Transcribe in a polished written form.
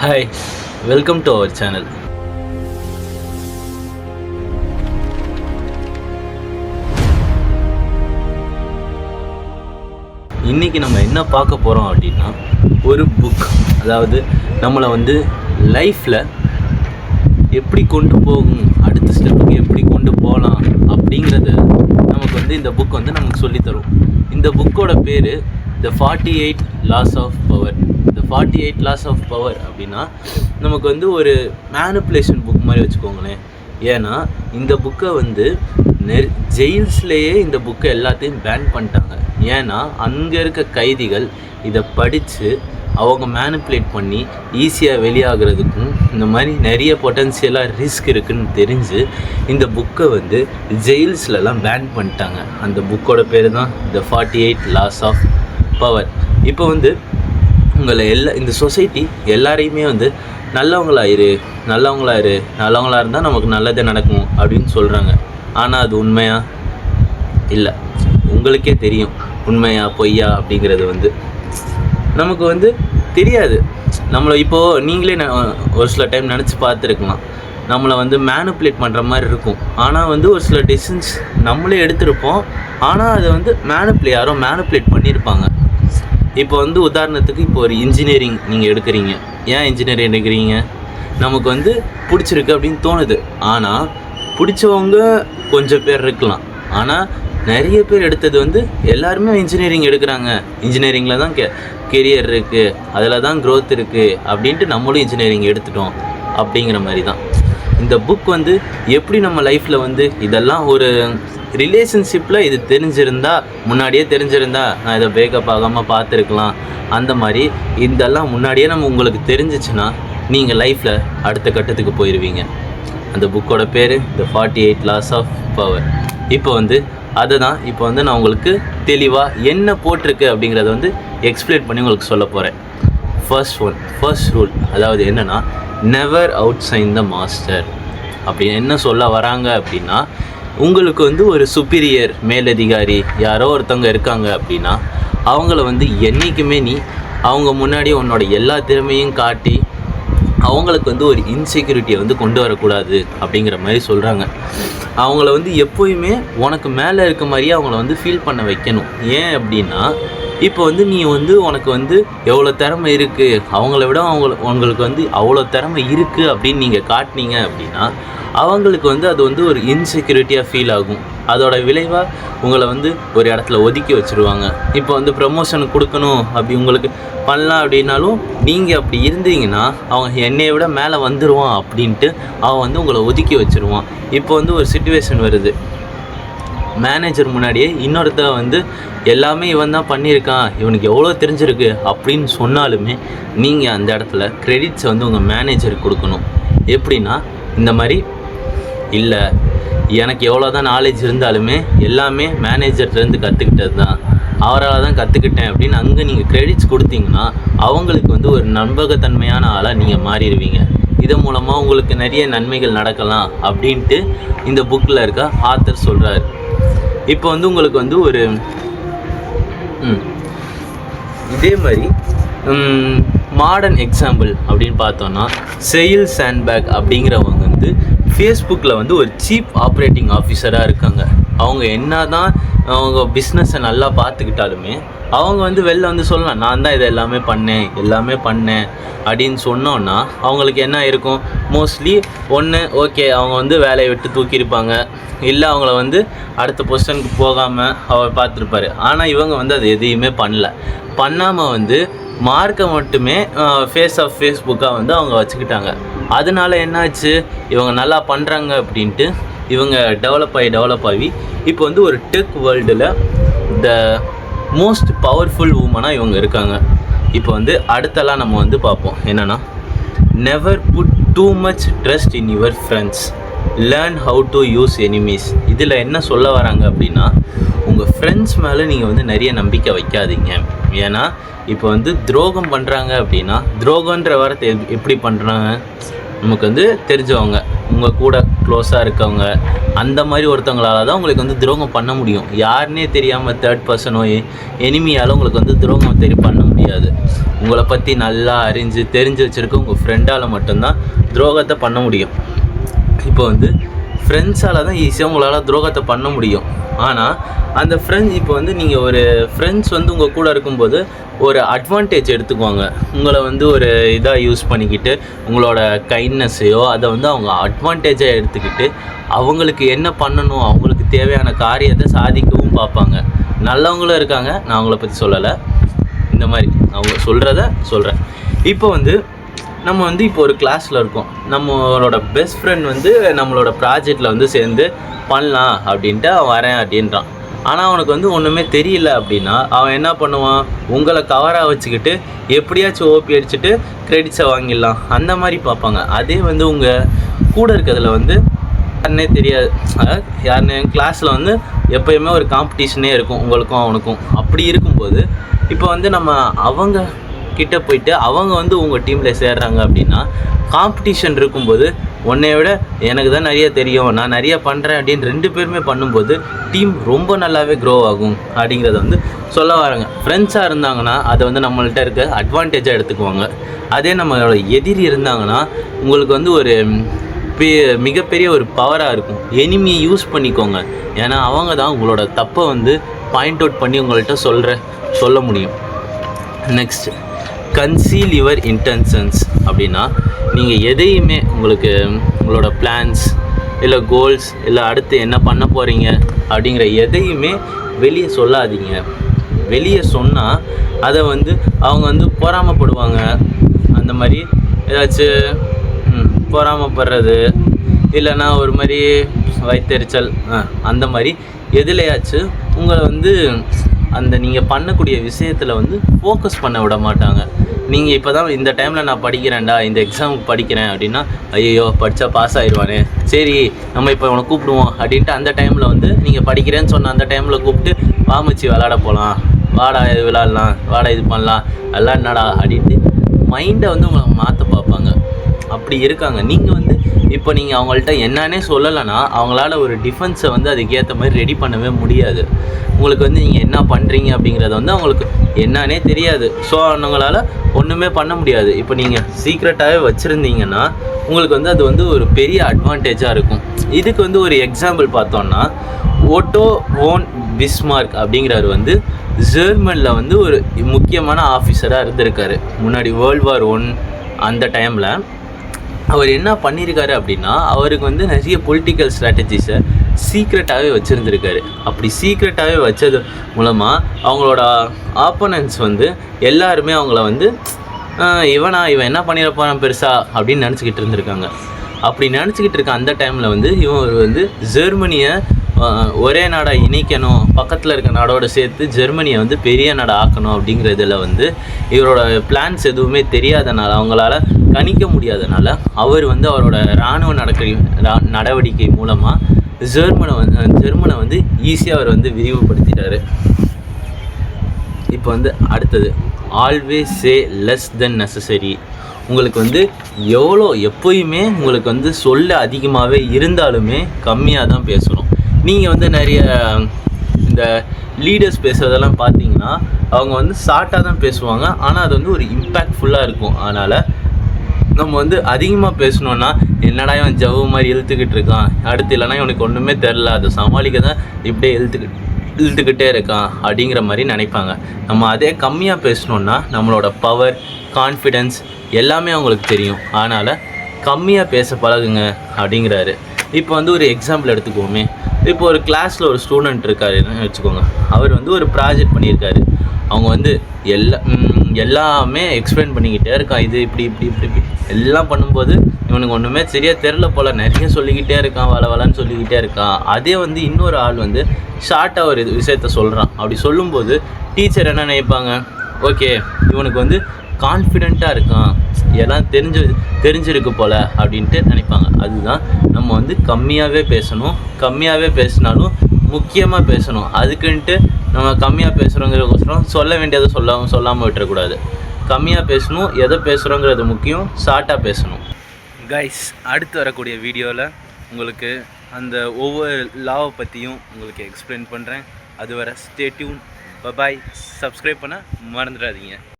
Hi, welcome to our channel. இன்றைக்கி நம்ம என்ன பார்க்க போகிறோம் அப்படின்னா, ஒரு புக். அதாவது நம்மளை லைஃப்பில் எப்படி கொண்டு போகும், அடுத்த ஸ்டெப்புக்கு எப்படி கொண்டு போகலாம் அப்படிங்கிறத நமக்கு இந்த புக் நமக்கு சொல்லித்தரும். இந்த புக்கோட பேர் த 48 Laws of Power. இந்த 48 Laws of Power அப்படின்னா நமக்கு ஒரு மேனிப்புலேஷன் புக் மாதிரி வச்சுக்கோங்களேன். ஏன்னா இந்த புக்கை ஜெயில்ஸ்லேயே இந்த புக்கை எல்லாத்தையும் பேன் பண்ணிட்டாங்க. ஏன்னா அங்கே இருக்க கைதிகள் இதை படித்து அவங்க மேனிப்புலேட் பண்ணி ஈஸியாக வெளியாகிறதுக்கும் இந்த மாதிரி நிறைய பொட்டன்ஷியலாக ரிஸ்க் இருக்குதுன்னு தெரிஞ்சு இந்த புக்கை ஜெயில்ஸ்லலாம் பேன் பண்ணிட்டாங்க. அந்த புக்கோட பேர் தான் த 48 Laws of Power. இப்போ உங்களை இந்த சொசைட்டி எல்லாரையுமே நல்லவங்களா இருந்தால் நமக்கு நல்லதே நடக்கும் அப்படின்னு சொல்கிறாங்க. ஆனால் அது உண்மையா இல்லை, உங்களுக்கே தெரியும் உண்மையா பொய்யா அப்படிங்கிறது நமக்கு தெரியாது. நம்மளை இப்போது நீங்களே ஒரு சில டைம் நினச்சி பார்த்துருக்கலாம், நம்மளை மேனிப்புலேட் பண்ணுற மாதிரி இருக்கும். ஆனால் ஒரு சில டெசிஷன்ஸ் நம்மளே எடுத்திருப்போம், ஆனால் அதை யாரோ மேனிப்புலேட் பண்ணியிருப்பாங்க. இப்போ உதாரணத்துக்கு இப்போ ஒரு இன்ஜினியரிங் நீங்கள் எடுக்கிறீங்க. ஏன் இன்ஜினியரிங் எடுக்கிறீங்க? நமக்கு பிடிச்சிருக்கு அப்படின்னு தோணுது. ஆனால் பிடிச்சவங்க கொஞ்சம் பேர் இருக்கலாம், ஆனால் நிறைய பேர் எடுத்தது எல்லாருமே இன்ஜினியரிங் எடுக்கிறாங்க, இன்ஜினியரிங்கில் தான் கெரியர் இருக்குது, அதில் தான் க்ரோத் இருக்குது அப்படின்ட்டு நம்மளும் இன்ஜினியரிங் எடுத்துட்டோம். அப்படிங்கிற மாதிரி தான் இந்த புக் எப்படி நம்ம லைஃப்பில் இதெல்லாம் ஒரு ரிலேஷன்ஷிப்பில் இது முன்னாடியே தெரிஞ்சிருந்தா நான் இதை பிரேக்கப் ஆகாமல் பார்த்துருக்கலாம். அந்த மாதிரி இதெல்லாம் முன்னாடியே உங்களுக்கு தெரிஞ்சிச்சுன்னா நீங்கள் லைஃப்பில் அடுத்த கட்டத்துக்கு போயிடுவீங்க. அந்த புக்கோட பேர் த 48 Laws of Power. இப்போ அதுதான் இப்போ நான் உங்களுக்கு தெளிவாக என்ன போட்டிருக்கு அப்படிங்கிறத எக்ஸ்பிளைன் பண்ணி உங்களுக்கு சொல்ல போகிறேன். ஃபர்ஸ்ட் ரூல், அதாவது என்னென்னா, never outshine the master. அப்படி என்ன சொல்ல வராங்க அப்படின்னா, உங்களுக்கு ஒரு சுப்பீரியர் மேலதிகாரி யாரோ ஒருத்தவங்க இருக்காங்க அப்படின்னா அவங்கள என்றைக்குமே நீ அவங்க முன்னாடி உன்னோட எல்லா திறமையும் காட்டி அவங்களுக்கு ஒரு இன்செக்யூரிட்டியை கொண்டு வரக்கூடாது அப்படிங்கிற மாதிரி சொல்கிறாங்க. அவங்கள எப்போயுமே உனக்கு மேலே இருக்க மாதிரியே அவங்கள ஃபீல் பண்ண வைக்கணும். ஏன் அப்படின்னா, இப்போ நீ உனக்கு எவ்வளோ திறமை இருக்குது, அவங்கள விட உங்களுக்கு அவ்வளோ திறமை இருக்குது அப்படின்னு நீங்கள் காட்டினீங்க அப்படின்னா அவங்களுக்கு அது ஒரு இன்செக்யூரிட்டியாக ஃபீல் ஆகும். அதோட விளைவாக உங்களை ஒரு இடத்துல ஒதுக்கி வச்சுருவாங்க. இப்போ ப்ரமோஷன் கொடுக்கணும் அப்படி உங்களுக்கு பண்ணலாம் அப்படின்னாலும் நீங்கள் அப்படி இருந்தீங்கன்னா அவங்க என்னையை விட மேலே வந்துடுவான் அப்படின்ட்டு அவன் உங்களை ஒதுக்கி வச்சுருவான். இப்போ ஒரு சிச்சுவேஷன் வருது, மேனேஜர் முன்னாடியே இன்னொருத்த எல்லாமே இவன் தான் பண்ணியிருக்கான், இவனுக்கு எவ்வளோ தெரிஞ்சிருக்கு அப்படின்னு சொன்னாலுமே நீங்கள் அந்த இடத்துல கிரெடிட்ஸை உங்கள் மேனேஜருக்கு கொடுக்கணும். எப்படின்னா, இந்த மாதிரி இல்லை, எனக்கு எவ்வளோ தான் நாலேஜ் இருந்தாலுமே எல்லாமே மேனேஜர்லேருந்து கற்றுக்கிட்டது தான், அவரால் தான் கற்றுக்கிட்டேன் அப்படின்னு அங்கே நீங்கள் கிரெடிட்ஸ் கொடுத்தீங்கன்னா அவங்களுக்கு ஒரு நம்பகத்தன்மையான ஆளாக நீங்கள் மாறிடுவீங்க. இதன் மூலமாக உங்களுக்கு நிறைய நன்மைகள் நடக்கலாம் அப்படின்ட்டு இந்த புக்கில் இருக்க ஆத்தர் சொல்கிறார். இப்போ உங்களுக்கு ஒரு இதே மாதிரி மாடர்ன் எக்ஸாம்பிள் அப்படின்னு பார்த்தோன்னா, செயில் சாண்ட்பர்க் அப்படிங்கிறவங்க ஃபேஸ்புக்கில் ஒரு சீஃப் ஆப்ரேட்டிங் ஆஃபீஸராக இருக்காங்க. அவங்க என்ன தான் அவங்க பிஸ்னஸை நல்லா பார்த்துக்கிட்டாலுமே அவங்க வெளில சொல்லலாம், நான் தான் இதை எல்லாமே பண்ணேன் அப்படின்னு சொன்னோன்னா அவங்களுக்கு என்ன இருக்கும், மோஸ்ட்லி ஒன்று ஓகே அவங்க வேலையை விட்டு தூக்கியிருப்பாங்க, இல்லை அவங்கள அடுத்த பொசிஷனுக்கு போகாமல் அவர் பார்த்துருப்பாரு. ஆனால் இவங்க அது எதையுமே பண்ணாமல் மார்க்கை மட்டுமே ஃபேஸ்புக்காக அவங்க வச்சுக்கிட்டாங்க. அதனால என்னாச்சு, இவங்க நல்லா பண்ணுறாங்க அப்படின்ட்டு இவங்க டெவலப் ஆகி இப்போ ஒரு டெக் வேர்ல்டில் த மோஸ்ட் பவர்ஃபுல் உமனாக இவங்க இருக்காங்க. இப்போ அடுத்தெல்லாம் நம்ம பார்ப்போம். என்னென்னா, never put too much trust in your friends, learn how to use enemies. இதில் என்ன சொல்ல வராங்க அப்படின்னா, உங்கள் ஃப்ரெண்ட்ஸ் மேலே நீங்கள் நிறைய நம்பிக்கை வைக்காதீங்க. ஏன்னா இப்போ துரோகம் பண்ணுறாங்க அப்படின்னா, துரோகன்ற வார்த்தை எப்படி பண்ணுறாங்க நமக்கு தெரிஞ்சவங்க, உங்கள் கூட க்ளோஸாக இருக்கவங்க அந்த மாதிரி ஒருத்தவங்களால தான் உங்களுக்கு வந்து துரோகம் பண்ண முடியும். யாருன்னே தெரியாமல் தேர்ட் பர்சனோ எனிமியால் உங்களுக்கு வந்து துரோகம் பண்ண முடியாது. உங்களை பற்றி நல்லா தெரிஞ்சு வச்சுருக்க உங்கள் ஃப்ரெண்டால் மட்டும்தான் துரோகத்தை பண்ண முடியும். இப்போ வந்து ஃப்ரெண்ட்ஸால் தான் ஈஸியாக உங்களால் துரோகத்தை பண்ண முடியும். ஆனால் அந்த இப்போ வந்து நீங்கள் ஒரு ஃப்ரெண்ட்ஸ் வந்து உங்கள் கூட இருக்கும்போது ஒரு அட்வான்டேஜ் எடுத்துக்குவாங்க. உங்களை வந்து ஒரு இதாக யூஸ் பண்ணிக்கிட்டு உங்களோட கைண்ட்னஸையோ அதை வந்து அவங்க அட்வான்டேஜாக எடுத்துக்கிட்டு அவங்களுக்கு என்ன பண்ணணும், அவங்களுக்கு தேவையான காரியத்தை சாதிக்கவும் பார்ப்பாங்க. நல்லவங்களும் இருக்காங்க, நான் அவங்கள பற்றி சொல்லலை, இந்த மாதிரி அவங்க சொல்கிறத சொல்கிறேன். இப்போ வந்து நம்ம வந்து இப்போ ஒரு கிளாஸில் இருக்கோம். நம்மளோட பெஸ்ட் ஃப்ரெண்ட் வந்து நம்மளோட ப்ராஜெக்டில் வந்து சேர்ந்து பண்ணலாம் அப்படின்ட்டு அவன் வரேன் அப்படின்றான். ஆனால் அவனுக்கு வந்து ஒன்றுமே தெரியல அப்படின்னா அவன் என்ன பண்ணுவான், உங்களை கவராக வச்சுக்கிட்டு எப்படியாச்சும் ஓபி அடிச்சுட்டு கிரெடிட்ஸை வாங்கிடலாம் அந்த மாதிரி பார்ப்பாங்க. அதே வந்து உங்கள் கூட இருக்கிறதுல வந்து யாருன்னே தெரியாது, யாருன்னு கிளாஸில் வந்து எப்போயுமே ஒரு காம்படிஷனே இருக்கும் உங்களுக்கும் அவனுக்கும். அப்படி இருக்கும்போது இப்போ வந்து நம்ம அவங்க கிட்ட போயிட்டு அவங்க வந்து உங்கள் டீமில் சேர்றாங்க அப்படின்னா காம்படிஷன் இருக்கும்போது உன்னை விட எனக்கு தான் நிறைய தெரியும், நான் நிறைய பண்ணுறேன் அப்படின்னு 2 பேருமே பண்ணும்போது டீம் ரொம்ப நல்லாவே க்ரோ ஆகும் அப்படிங்கிறத வந்து சொல்ல வராங்க. ஃப்ரெண்ட்ஸாக இருந்தாங்கன்னா அதை வந்து நம்மள்கிட்ட இருக்க அட்வான்டேஜாக எடுத்துக்குவாங்க. அதே நம்மளோட எதிரி இருந்தாங்கன்னா உங்களுக்கு வந்து ஒரு மிகப்பெரிய ஒரு பவராக இருக்கும். எனிமியை யூஸ் பண்ணிக்கோங்க, ஏன்னா அவங்க தான் உங்களோட தப்பை வந்து பாயிண்ட் அவுட் பண்ணி உங்கள்கிட்ட சொல்ல முடியும். நெக்ஸ்ட், கன்சீல் யுவர் இன்டென்ஷன்ஸ் அப்படின்னா நீங்கள் எதையுமே உங்களோட பிளான்ஸ் இல்லை கோல்ஸ் இல்லை அடுத்து என்ன பண்ண போகிறீங்க அப்படிங்கிற எதையுமே வெளியே சொல்லாதீங்க. வெளியே சொன்னால் அதை வந்து அவங்க வந்து பொறாமைப்படுவாங்க. அந்த மாதிரி ஏதாச்சும் பொறாமைப்படுறது இல்லைன்னா ஒரு மாதிரி வயிற்றெரிச்சல் அந்த மாதிரி எதுலையாச்சும் உங்களை வந்து அந்த நீங்கள் பண்ணக்கூடிய விஷயத்தில் வந்து ஃபோக்கஸ் பண்ண விட மாட்டாங்க. நீங்கள் இப்போ தான் இந்த டைமில் நான் படிக்கிறேன்டா, இந்த எக்ஸாமுக்கு படிக்கிறேன் அப்படின்னா ஐயோ படித்தா பாஸ் ஆகிடுவானே, சரி நம்ம இப்போ அவனை கூப்பிடுவோம் அப்படின்ட்டு அந்த டைமில் வந்து நீங்கள் படிக்கிறேன்னு சொன்ன அந்த டைமில் கூப்பிட்டு வாமச்சி விளாட போகலாம், வாடா இது விளாட்லாம், வாடா இது பண்ணலாம், எல்லாம் என்னடா அப்படின்ட்டு மைண்டை வந்து உங்களை மாற்ற பார்ப்பாங்க. அப்படி இருக்காங்க. நீங்கள் வந்து இப்போ நீங்கள் அவங்கள்ட்ட என்னன்னே சொல்லலைன்னா அவங்களால ஒரு டிஃபென்ஸை வந்து அதுக்கேற்ற மாதிரி ரெடி பண்ணவே முடியாது. உங்களுக்கு வந்து நீங்கள் என்ன பண்ணுறீங்க அப்படிங்கிறத வந்து அவங்களுக்கு என்னன்னே தெரியாது. ஸோ அவங்களால ஒன்றுமே பண்ண முடியாது. இப்போ நீங்கள் சீக்ரெட்டாகவே வச்சுருந்தீங்கன்னா உங்களுக்கு வந்து அது வந்து ஒரு பெரிய அட்வான்டேஜாக இருக்கும். இதுக்கு வந்து ஒரு எக்ஸாம்பிள் பார்த்தோன்னா ஓட்டோ வோன் பிஸ்மார்க் அப்படிங்கிறவர் வந்து ஜெர்மனில் வந்து ஒரு முக்கியமான ஆஃபீஸராக இருந்திருக்காரு. முன்னாடி வேர்ல்டு வார் 1 அந்த டைமில் அவர் என்ன பண்ணியிருக்காரு அப்படின்னா அவருக்கு வந்து நிறைய பொலிட்டிக்கல் ஸ்ட்ராட்டஜிஸை சீக்ரெட்டாகவே வச்சுருந்துருக்காரு. அப்படி சீக்ரெட்டாகவே வச்சது மூலமாக அவங்களோட ஆப்போனன்ட்ஸ் வந்து எல்லாருமே அவங்கள வந்து இவன் என்ன பண்ணிடப்போறான் பெருசா அப்படின்னு நினச்சிக்கிட்டு இருந்திருக்காங்க. அப்படி நினச்சிக்கிட்டு இருக்க அந்த டைமில் வந்து இவன் வந்து ஜெர்மனியை ஒரே நாடாக இணைக்கணும், பக்கத்தில் இருக்க நாடோடு சேர்த்து ஜெர்மனியை வந்து பெரிய நாடாக ஆக்கணும் அப்படிங்கிறதுல வந்து இவரோட பிளான்ஸ் எதுவுமே தெரியாதனால அவங்களால கணிக்க முடியாதனால அவர் வந்து அவரோட இராணுவ நடவடிக்கை மூலமாக ஜெர்மனை வந்து ஈஸியாக அவர் வந்து விரிவுபடுத்திட்டார். இப்போ வந்து அடுத்தது, always say less than necessary. உங்களுக்கு வந்து எப்போயுமே உங்களுக்கு வந்து சொல்ல அதிகமாகவே இருந்தாலுமே கம்மியாக தான் பேசணும். நீங்கள் வந்து நிறைய இந்த லீடர்ஸ் பேசுகிறதெல்லாம் பார்த்தீங்கன்னா அவங்க வந்து ஷார்ட்டாக தான் பேசுவாங்க, ஆனால் அது வந்து ஒரு இம்பேக்ட்ஃபுல்லாக இருக்கும். அதனால் நம்ம வந்து அதிகமாக பேசணுன்னா என்னடா இவன் ஜவ்வு மாதிரி இழுத்துக்கிட்டு இருக்கான், அடுத்து இல்லைனா இவனுக்கு ஒன்றுமே தெரில, அதை சமாளிக்க தான் இப்படியே இழுத்துக்கிட்டே இருக்கான் அப்படிங்கிற மாதிரி நினைப்பாங்க. நம்ம அதே கம்மியாக பேசணுன்னா நம்மளோட பவர், கான்ஃபிடென்ஸ் எல்லாமே அவங்களுக்கு தெரியும். அதனால் கம்மியாக பேச பழகுங்க அப்படிங்கிறாரு. இப்போ வந்து ஒரு எக்ஸாம்பிள் எடுத்துக்கோமே. இப்போ ஒரு கிளாஸில் ஒரு ஸ்டூடெண்ட் இருக்காருன்னு வச்சுக்கோங்க. அவர் வந்து ஒரு ப்ராஜெக்ட் பண்ணியிருக்காரு. அவங்க வந்து எல்லாமே எக்ஸ்பிளைன் பண்ணிக்கிட்டே இருக்கான், இது இப்படி இப்படி இப்படி இப்படி எல்லாம் பண்ணும்போது இவனுக்கு ஒன்றுமே சரியாக தெரில போல், நிறைய சொல்லிக்கிட்டே இருக்கான், வளன்னு சொல்லிக்கிட்டே இருக்கான். அதே வந்து இன்னொரு ஆள் வந்து ஷார்ட்டாக ஒரு விஷயத்த சொல்கிறான். அப்படி சொல்லும்போது டீச்சர் என்ன நினைப்பாங்க, ஓகே இவனுக்கு வந்து கான்ஃபிடெண்ட்டாக இருக்கான், எல்லாம் தெரிஞ்சிருக்கு போல் அப்படின்ட்டு நினைப்பாங்க. அதுதான் நம்ம வந்து கம்மியாகவே பேசணும். கம்மியாகவே பேசினாலும் முக்கியமாக பேசணும். அதுக்குன்ட்டு நம்ம கம்மியாக பேசுகிறோங்கிறதுக்கோசரம் சொல்ல வேண்டியதை சொல்லாமல் விட்டுறக்கூடாது. கம்மியாக பேசணும், எதை பேசுகிறோங்கிறது முக்கியம், ஷார்ட்டாக பேசணும். கைஸ், அடுத்து வரக்கூடிய வீடியோவில் உங்களுக்கு அந்த ஒவ்வொரு லாவை பற்றியும் உங்களுக்கு எக்ஸ்பிளைன் பண்ணுறேன். அதுவரை ஸ்டே டியூன். பபாய். சப்ஸ்கிரைப் பண்ண மறந்துடாதீங்க.